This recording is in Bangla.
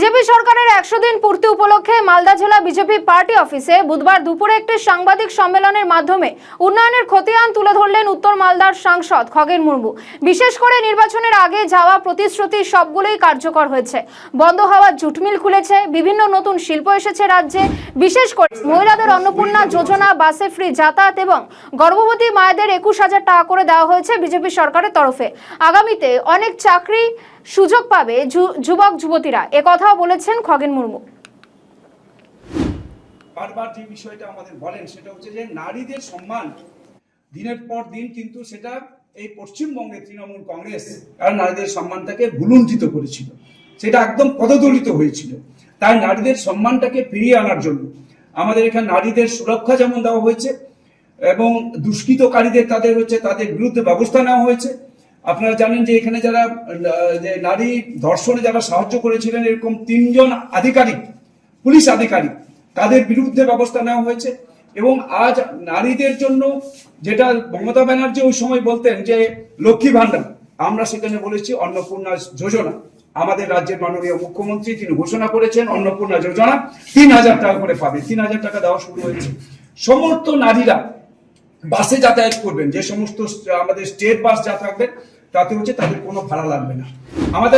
বিজেপি সরকারের 100 দিন পূর্তি উপলক্ষে মালদা জেলা বিজেপি পার্টি অফিসে বুধবার দুপুরে একটি সাংবাদিক সম্মেলনের মাধ্যমে উন্নয়নের খতিয়ান তুলে ধরলেন উত্তর মালদার সাংসদ খগেন মুর্মু। বিশেষ করে নির্বাচনের আগে যাওয়া প্রতিশ্রুতি সবগুলোই কার্যকর হয়েছে। বন্ধ হওয়া জুট মিল খুলেছে, বিভিন্ন নতুন শিল্প এসেছে রাজ্যে। বিশেষ করে মহিলাদের অন্নপূর্ণা যোজনা, বাসে ফ্রি যাতায়াত এবং গর্ভবতী মায়েদের 21,000 টাকা করে দেওয়া হয়েছে বিজেপি সরকারের তরফে। আগামীতে অনেক চাকরি সুযোগ পাবে যুবক যুবতীরা, একথাও বলেছেন খগেন মুর্মু। বারবার যে বিষয়টা আমাদের বলেন সেটা হচ্ছে যে নারীদের সম্মান দিনের পর দিন কিন্তু সেটা এই পশ্চিমবঙ্গের তৃণমূল কংগ্রেস আর নারীদের সম্মানটাকে ভুলুণ্ঠিত করেছিল, সেটা একদম পদদলিত হয়েছিল। তাই নারীদের সম্মানটাকে ফিরিয়ে আনার জন্য আমাদের এখানে নারীদের সুরক্ষা যেমন দেওয়া হয়েছে এবং দুষ্কৃতকারীদের তাদের বিরুদ্ধে ব্যবস্থা নেওয়া হয়েছে। আপনারা জানেন যে এখানে যারা নারী ধর্ষণে যারা সাহায্য করেছিলেন এরকম 3 জন আধিকারিক, পুলিশ আধিকারিক, তাদের বিরুদ্ধে ব্যবস্থা নেওয়া হয়েছে। এবং আজ নারীদের জন্য যেটা মমতা ব্যানার্জি ওই সময় বলতেন যে লক্ষ্মী ভান্ডার, আমরা সেখানে বলেছি অন্নপূর্ণা যোজনা। আমাদের রাজ্যের মাননীয় মুখ্যমন্ত্রী তিনি ঘোষণা করেছেন অন্নপূর্ণা যোজনা 3,000 টাকা করে পাবে। 3,000 টাকা দেওয়া শুরু হয়েছে। সমস্ত নারীরা বাসে যাতায়াত করবেন, যে সমস্ত আমাদের স্টেট বাস যা থাকবে তাতে হচ্ছে তাদের কোনো ভাড়া লাগবে না।